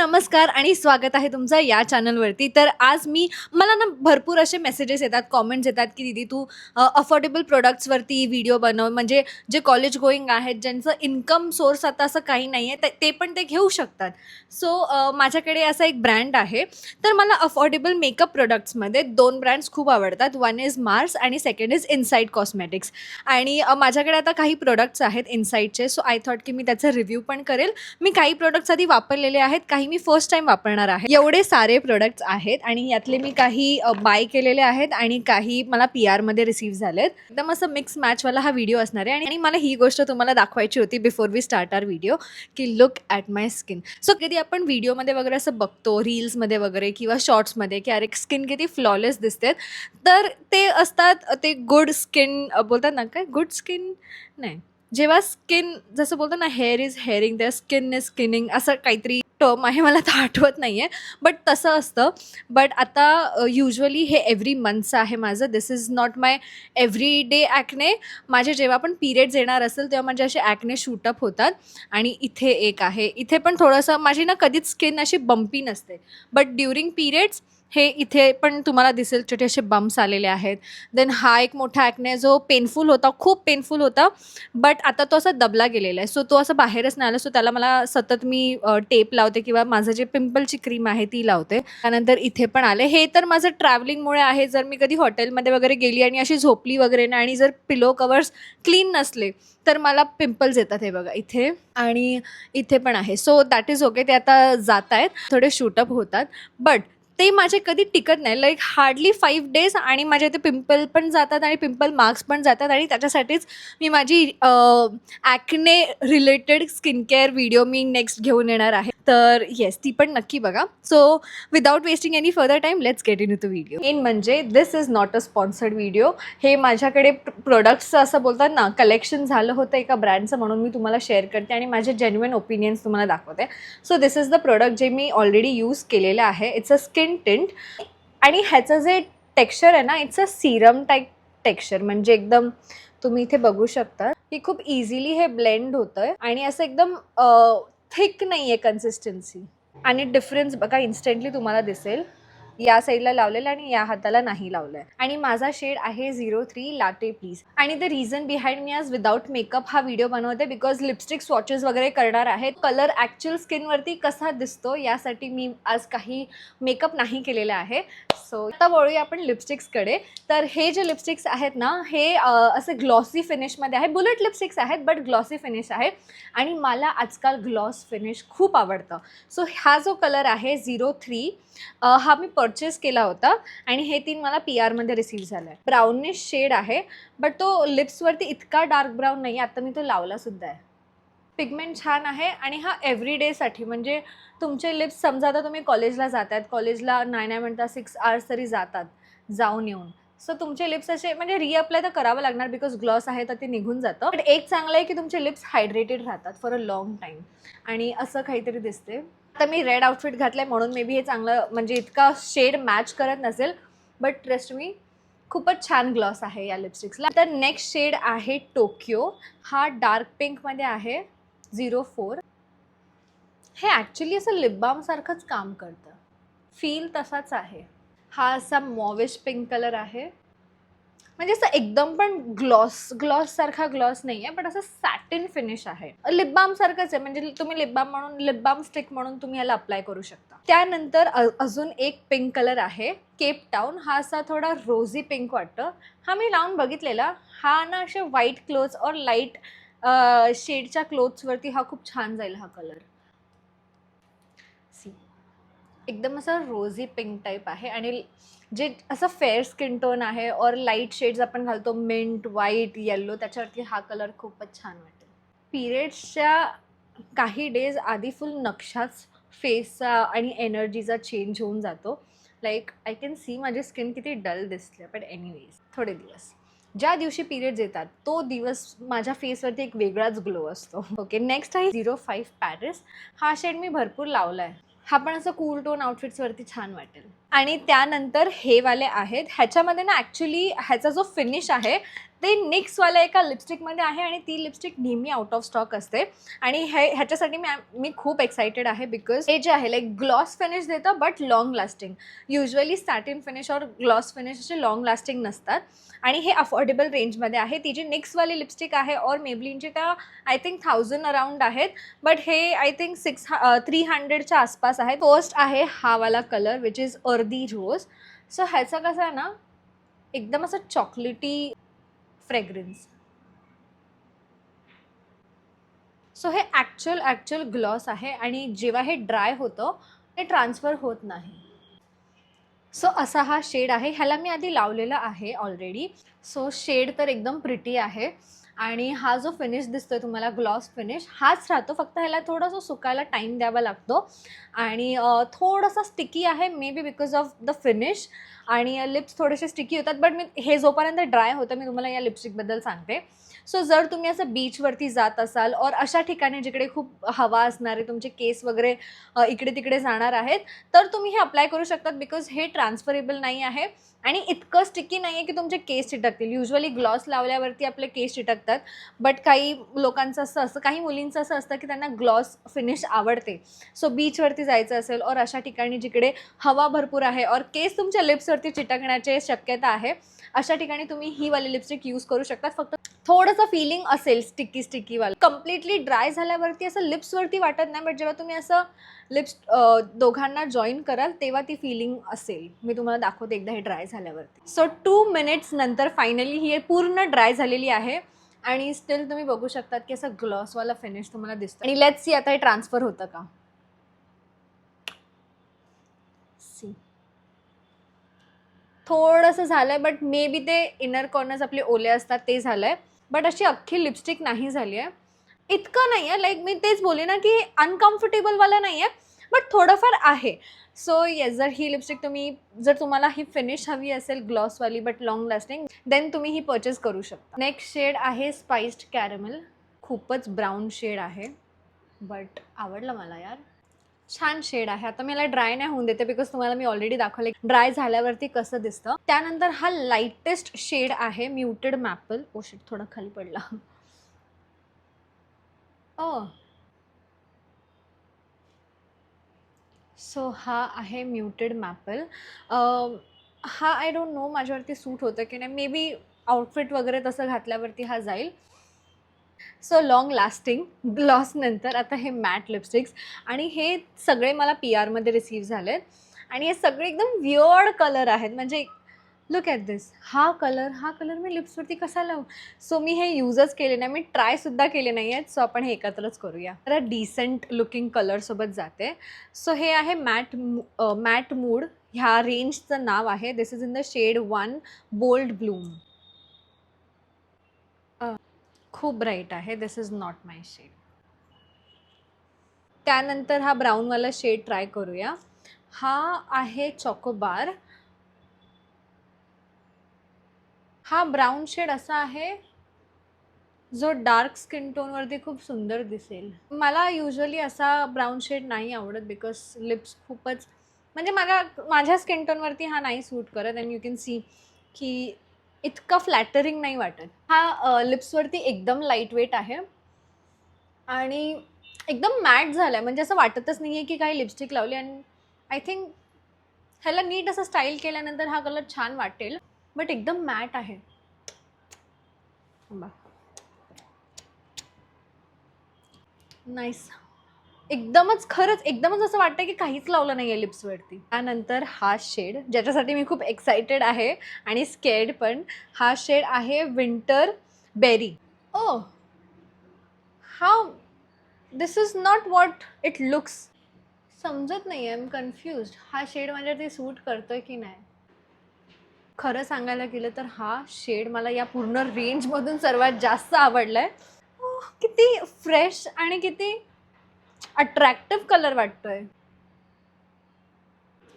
नमस्कार आणि स्वागत आहे तुमचं या चॅनलवरती. तर आज मला ना भरपूर असे मेसेजेस येतात, कमेंट्स येतात की दीदी तू अफोर्डेबल प्रोडक्ट्सवरती व्हिडिओ बनव, म्हणजे जे कॉलेज गोईंग आहेत, ज्यांचं इन्कम सोर्स आता असं काही नाही आहे, ते पण ते घेऊ शकतात. सो माझ्याकडे असा एक ब्रँड आहे. तर मला अफोर्डेबल मेकअप प्रोडक्ट्समध्ये 2 ब्रँड्स खूप आवडतात. वन इज मार्स आणि सेकंड इज इनसाईट कॉस्मेटिक्स. आणि माझ्याकडे आता काही प्रोडक्ट्स आहेत इनसाईटचे. सो आय थॉट की मी त्याचा रिव्ह्यू पण करेल. मी काही प्रोडक्ट्स आधी वापरलेले आहेत, काही मी फर्स्ट टाइम वापरणार आहे. एवढे सारे प्रोडक्ट्स आहेत आणि यातले मी काही बाय केलेले आहेत आणि काही मला PR मध्ये रिसीव्ह झालेत. एकदम असं मिक्स मॅचवाला हा व्हिडिओ असणार आहे. आणि मला ही गोष्ट तुम्हाला दाखवायची होती before we start our video, की look at my skin. So कधी आपण व्हिडिओमध्ये वगैरे असं बघतो, रील्समध्ये वगैरे किंवा शॉर्ट्समध्ये, की अरे स्किन किती फ्लॉलेस दिसते, तर ते असतात ते गुड स्किन बोलतात ना, काय गुड स्किन नाही, जेव्हा स्किन जसं बोलतो ना, हेअर इज हेअरिंग त्या स्किन इज स्किनिंग, असं काहीतरी टर्म आहे, मला तर आठवत नाही आहे. बट तसं असतं. बट आता युजली हे एव्हरी मंथचं आहे माझं. This is not my everyday acne. माझे जेव्हा पण पिरियड्स येणार असेल तेव्हा माझे असे ॲक्ने शूटअप होतात. आणि इथे एक आहे, इथे पण थोडंसं, माझी ना कधीच स्किन अशी बम्पी नसते, बट ड्युरिंग पिरियड्स हे इथे पण तुम्हाला दिसेल छोटे असे बम्प्स आलेले आहेत. देन हा एक मोठा ॲक्ने जो पेनफुल होता, खूप पेनफुल होता, बट आता तो असा दबला गेलेला आहे. सो तो असं बाहेरच नाही आला. सो त्याला मला सतत मी टेप लावते किंवा माझं जे पिंपलची क्रीम आहे ती लावते. त्यानंतर इथे पण आले. हे तर माझं ट्रॅव्हलिंगमुळे आहे. जर मी कधी हॉटेलमध्ये वगैरे गेली आणि अशी झोपली वगैरे ना, आणि जर पिलो कवर्स क्लीन नसले तर मला पिंपल्स येतात. हे बघा इथे आणि इथे पण आहे. So that is okay. ते आता जात आहेत, थोडे शूटअप होतात, बट ते माझे कधी टिकत नाही. लाईक हार्डली 5 डेज आणि माझे ते पिंपल पण जातात आणि पिंपल मार्क्स पण जातात. आणि त्याच्यासाठीच मी माझी acne related skin care video मी नेक्स्ट घेऊन येणार आहे. तर येस, ती पण नक्की बघा. So without wasting any further time, let's get into video. Main म्हणजे this is not a sponsored video. हे माझ्याकडे प्रोडक्ट्सचं असं बोलतात ना, कलेक्शन झालं होतं एका ब्रँडचं, म्हणून मी तुम्हाला शेअर करते आणि माझे जेन्युइन ओपिनियन्स तुम्हाला दाखवते. So this is the product जे मी ऑलरेडी यूज केलेलं आहे. इट्स अ स्किन टिंट आणि ह्याचं जे टेक्स्चर आहे ना, it's a Serum type texture. म्हणजे एकदम तुम्ही इथे बघू शकता की खूप इझिली हे ब्लेंड होतंय आणि असं एकदम थिक नाही आहे कन्सिस्टन्सी. आणि डिफरन्स बघा, इन्स्टंटली तुम्हाला दिसेल. या साईडला लावलेलं आणि या हाताला नाही लावलं आहे. आणि माझा शेड आहे 03 लाटे प्लीज. आणि द रिझन बिहाइंड मी आज विदाउट मेकअप हा व्हिडिओ बनवते, बिकॉज लिपस्टिक स्वॉचेस वगैरे करणार आहे. कलर ॲक्च्युअल स्किनवरती कसा दिसतो यासाठी मी आज काही मेकअप नाही केलेला आहे. सो आता वळूया आपण लिपस्टिक्सकडे. तर हे जे लिपस्टिक्स आहेत ना, हे असे ग्लॉसी फिनिशमध्ये आहे. बुलेट लिपस्टिक्स आहेत, बट ग्लॉसी फिनिश आहे. आणि मला आजकाल ग्लॉस फिनिश खूप आवडतं. सो हा जो कलर आहे 03, हा मी परचेस केला होता आणि हे 3 मला PR मध्ये रिसीव्ह झालं आहे. ब्राउनिश शेड आहे, बट तो लिप्सवरती इतका डार्क ब्राऊन नाही आहे. आता मी तो लावलासुद्धा आहे. पिगमेंट छान आहे आणि हा एव्हरी डेसाठी, म्हणजे तुमचे लिप्स समजा आता तुम्ही कॉलेजला जातात, कॉलेजला नाही म्हणता 6 आवर्स तरी जातात जाऊन येऊन. सो तुमचे लिप्स असे म्हणजे रिअप्लाय तर करावं लागणार, बिकॉज ग्लॉस आहे तर ते निघून जातं. बट एक चांगलं आहे की तुमचे लिप्स हायड्रेटेड राहतात फॉर अ लाँग टाईम. आणि असं काहीतरी दिसते. आता मी रेड आउटफिट घातलं आहे म्हणून मे बी हे चांगलं, म्हणजे इतका शेड मॅच करत नसेल, बट ट्रस्ट मी खूपच छान ग्लॉस आहे या लिपस्टिक्सला. तर नेक्स्ट शेड आहे टोकियो. हा डार्क पिंकमध्ये आहे 04. हे ॲक्च्युली असं लिप बामसारखंच काम करतं, फील तसाच आहे. हा असा मॉविश पिंक कलर आहे, म्हणजे असं एकदम पण ग्लॉससारखा ग्लॉस नाही आहे, पण असं सॅटिन फिनिश आहे. लिप बामसारखंच आहे, म्हणजे तुम्ही लिप बाम स्टिक म्हणून तुम्ही याला अप्लाय करू शकता. त्यानंतर अजून एक पिंक कलर आहे केप टाऊन. हा असा थोडा रोझी पिंक वाटतं. हा मी लावून बघितलेला. हा ना असे व्हाईट क्लोथ्स और लाईट शेडच्या क्लोथ्सवरती हा खूप छान जाईल हा कलर. सी एकदम असा रोझी पिंक टाईप आहे आणि जे असं फेअर स्किन टोन आहे और लाईट शेड्स आपण घालतो, मिंट, व्हाईट, येल्लो, त्याच्यावरती हा कलर खूपच छान वाटेल. पिरियड्सच्या काही डेज आधी फुल नक्षाच फेसचा आणि एनर्जीचा चेंज होऊन जातो. लाईक आय कॅन सी माझी स्किन किती डल दिसते, बट एनिवेज थोडे दिवस, ज्या दिवशी पिरियड्स येतात तो दिवस माझ्या फेसवरती एक वेगळाच ग्लो असतो. ओके, नेक्स्ट आहे 05 पॅरिस. हा शेड मी भरपूर लावला आहे. हा पण असं कूल टोन आउटफिट्सवरती छान वाटेल. आणि त्यानंतर हे वाले आहेत. ह्याच्यामध्ये ना ॲक्च्युली ह्याचा जो फिनिश आहे ते निक्सवाल्या एका लिपस्टिकमध्ये आहे आणि ती लिपस्टिक नेहमी आउट ऑफ स्टॉक असते आणि ह्याच्यासाठी मी खूप एक्सायटेड आहे बिकॉज हे जे आहे लाईक ग्लॉस फिनिश देतं but long lasting. Usually satin finish और ग्लॉस फिनिश असे लॉंग लास्टिंग नसतात आणि हे अफोर्डेबल रेंजमध्ये आहे. ती जी निक्सवाली लिपस्टिक आहे और मेबलिनची त्या आय थिंक 1000 अराउंड आहेत, बट हे आय थिंक 300च्या आसपास आहे. फर्स्ट आहे हा वाला कलर विच इज अर्दी रोज. सो ह्याचा कसा आहे ना एकदम असं चॉकलेटी फ्रेग्रन्स. सो हे ॲक्च्युअल ग्लॉस आहे आणि जेव्हा हे ड्राय होतं ते ट्रान्सफर होत नाही. सो असा हा शेड आहे. ह्याला मी आधी लावलेला आहे ऑलरेडी. सो शेड तर एकदम प्रिटी आहे आणि हा जो फिनिश दिसतोय तुम्हाला ग्लॉस फिनिश हाच राहतो, फक्त ह्याला थोडंसं सुकायला टाईम द्यावा लागतो आणि थोडासा स्टिकी आहे may be because of the finish आणि लिप्स थोडेसे स्टिकी होतात. बट मी हे जोपर्यंत ड्राय होतं मी तुम्हाला या लिपस्टिकबद्दल सांगते. सो जर तुम्ही असं बीचवरती जात असाल और अशा ठिकाणी जिकडे खूप हवा असणार आहे, तुमचे केस वगैरे इकडे तिकडे जाणार आहेत, तर तुम्ही हे अप्लाय करू शकतात बिकॉज हे ट्रान्सफरेबल नाही आहे आणि इतकं स्टिकी नाही आहे की तुमचे केस चिटकतील. युजली ग्लॉस लावल्यावरती आपले केस चिटकतात, बट काही लोकांचं असं काही मुलींचं असं असतं की त्यांना ग्लॉस फिनिश आवडते. सो बीचवरती जायचं असेल और अशा ठिकाणी जिकडे हवा भरपूर आहे और केस तुमच्या लिप्सवरती चिटकण्याची शक्यता आहे, अशा ठिकाणी तुम्ही ही वाली लिपस्टिक यूज करू शकतात. फक्त थोडंसं फिलिंग असेल स्टिकीवालं. कम्प्लिटली ड्राय झाल्यावरती असं लिप्सवरती वाटत नाही, बट जेव्हा तुम्ही असं लिप्स दोघांना जॉईन कराल तेव्हा ती फिलिंग असेल. मी तुम्हाला दाखवते एकदा हे ड्राय झाल्यावरती. सो 2 मिनिट्स नंतर फायनली ही पूर्ण ड्राय झालेली आहे आणि स्टिल तुम्ही बघू शकतात की असं ग्लॉसवाला फिनिश तुम्हाला दिसतं. आणि लेट्स सी आता हे ट्रान्सफर होतं का. सी थोडंसं झालंय बट मे बी ते इनर कॉर्नर्स आपले ओले असतात ते झालंय, बट अशी अख्खी लिपस्टिक नाही झाली आहे. इतकं नाही आहे, लाईक मी तेच बोले ना की अनकम्फर्टेबलवाला नाही आहे, बट थोडंफार आहे. सो येस, जर ही लिपस्टिक जर तुम्हाला ही फिनिश हवी असेल ग्लॉसवाली बट लॉंग लास्टिंग, देन तुम्ही ही परचेस करू शकता. नेक्स्ट शेड आहे स्पाइस्ड कॅरमेल. खूपच ब्राऊन शेड आहे बट आवडलं मला यार. छान शेड आहे. आता मला ड्राय नाही होऊन देते बिकॉज तुम्हाला मी ऑलरेडी दाखवले ड्राय झाल्यावरती कसं दिसतं. त्यानंतर हा लाईटेस्ट शेड आहे म्युटेड मॅपल. ओ शिट, थोडा खाली पडला. सो हा आहे म्युटेड मॅपल. हा आय डोंट नो माझ्यावरती सूट होतं की नाही. मे बी आउटफिट वगैरे तसं घातल्यावरती हा जाईल. सो लॉंग लास्टिंग ग्लॉसनंतर आता हे मॅट लिपस्टिक्स आणि हे सगळे मला PR मध्ये रिसीव्ह झालेत आणि हे सगळे एकदम वियर्ड कलर आहेत. म्हणजे लुक ॲट दिस. हा कलर मी लिप्सवरती कसा लावू. सो मी हे यूजच केले नाही, मी ट्रायसुद्धा केले नाही आहेत. सो आपण हे एकत्रच करूया. तर डिसेंट लुकिंग कलरसोबत जाते. सो हे आहे मॅट मूड ह्या रेंजचं नाव आहे. This is in the shade 1 bold bloom. खूप ब्राईट आहे. This is not my shade. त्यानंतर हा ब्राऊनवाला शेड ट्राय करूया. हा आहे चॉकोबार. हा ब्राऊन शेड असा आहे जो डार्क स्किन टोनवरती खूप सुंदर दिसेल. मला युजली असा ब्राऊन शेड नाही आवडत बिकॉज लिप्स खूपच म्हणजे माझ्या स्किन टोनवरती हा नाही सूट करत. अँड यू कॅन सी की इतका फ्लॅटरिंग नाही वाटत. हा लिप्सवरती एकदम लाईट वेट आहे आणि एकदम मॅट झाला आहे. म्हणजे असं वाटतच नाही आहे की काही लिपस्टिक लावली. आणि आय थिंक ह्याला नीट असं स्टाईल केल्यानंतर हा कलर छान वाटेल, बट एकदम मॅट आहे. नाईस. खरंच एकदमच असं वाटतं की काहीच लावलं नाही आहे लिप्सवरती. त्यानंतर हा शेड ज्याच्यासाठी मी खूप एक्सायटेड आहे आणि स्केर्ड पण. हा शेड आहे winter berry. Oh how this is not what it looks. समजत नाही आहे. I am confused. हा शेड माझ्यावरती सूट करतोय की नाही. खरं सांगायला गेलं तर हा शेड मला या पूर्ण रेंजमधून सर्वात जास्त आवडला आहे. किती फ्रेश आणि किती अट्रॅक्टिव्ह कलर वाटतोय.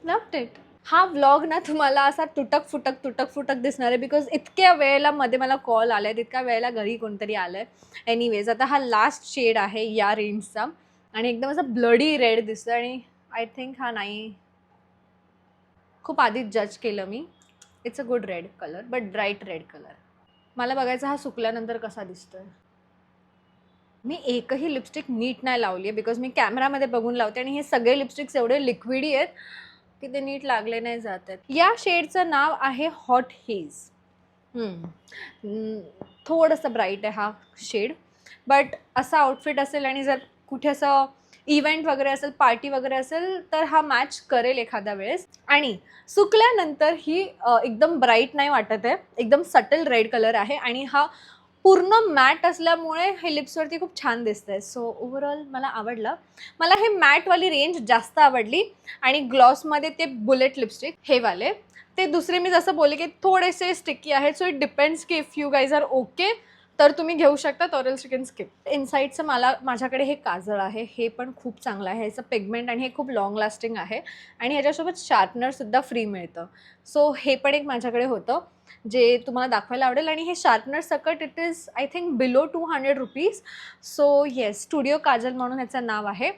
Loved it. हा व्लॉग ना तुम्हाला असा तुटक फुटक दिसणार आहे बिकॉज इतक्या वेळेला मध्ये मला कॉल आला आहे, तितक्या वेळेला घरी कोणतरी आलं आहे. एनिवेज आता हा लास्ट शेड आहे या रेंजचा आणि एकदम असं ब्लडी रेड दिसतं आणि आय थिंक हा नाही. खूप आधीच जज केलं मी. It's a good red colour but bright red colour. मला बघायचं हा सुकल्यानंतर कसा दिसतोय. मी एकही लिपस्टिक नीट नाही लावली आहे बिकॉज मी कॅमेरामध्ये बघून लावते आणि हे सगळे लिपस्टिक्स एवढे लिक्विडी आहेत की ते नीट लागले नाही जात आहेत. या शेडचं नाव आहे हॉट हेज. थोडंसं ब्राईट आहे हा शेड, बट असा आउटफिट असेल आणि जर कुठे असं इव्हेंट वगैरे असेल, पार्टी वगैरे असेल तर हा मॅच करेल एखाद्या वेळेस. आणि सुकल्यानंतर ही एकदम ब्राईट नाही वाटत आहे, एकदम सटल रेड कलर आहे आणि हा पूर्ण मॅट असल्यामुळे हे लिप्सवरती खूप छान दिसतंय. सो ओव्हरऑल मला आवडलं. मला हे मॅटवाली रेंज जास्त आवडली आणि ग्लॉसमध्ये ते बुलेट लिपस्टिक हे वाले, ते दुसरे मी जसं बोलले की थोडेसे स्टिकी आहेत. सो इट डिपेंड्स की if you guys are okay तर तुम्ही घेऊ शकता, or else you can skip. इनसाईडचं माझ्याकडे हे काजळ आहे, हे पण खूप चांगलं आहे. ह्याचं पिगमेंट आणि हे खूप लॉंग लास्टिंग आहे आणि ह्याच्यासोबत शार्पनरसुद्धा फ्री मिळतं. सो हे पण एक माझ्याकडे होतं जे तुम्हाला दाखवायला आवडेल. आणि हे शार्पनर सकट it is I think below 200 rupees. So yes, studio Kajal म्हणून ह्याचं नाव आहे.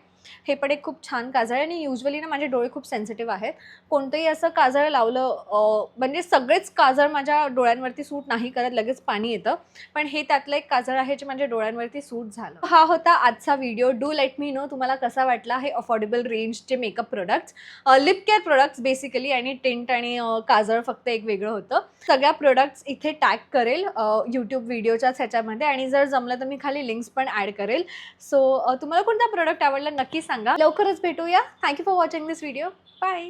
हे पण एक खूप छान काजळ आहे आणि युजली ना माझे डोळे खूप सेन्सिटिव्ह आहेत. कोणतंही असं काजळ लावलं म्हणजे सगळेच काजळ माझ्या डोळ्यांवरती सूट नाही करत, लगेच पाणी येतं. पण हे त्यातलं एक काजळ आहे जे माझ्या डोळ्यांवरती सूट झालं. हा होता आजचा video. Do let me know तुम्हाला कसा वाटला हे अफोर्डेबल रेंजचे makeup products, lip care products basically, आणि टिंट आणि काजळ फक्त एक वेगळं होतं. सगळ्या प्रोडक्ट्स इथे टॅग करेल यूट्यूब व्हिडिओच्याच ह्याच्यामध्ये, आणि जर जमलं तर मी खाली लिंक्स पण ॲड करेल. सो तुम्हाला कोणता प्रोडक्ट आवडला नक्की सांगा. लवकरच भेटूया. Thank you for watching this video. Bye.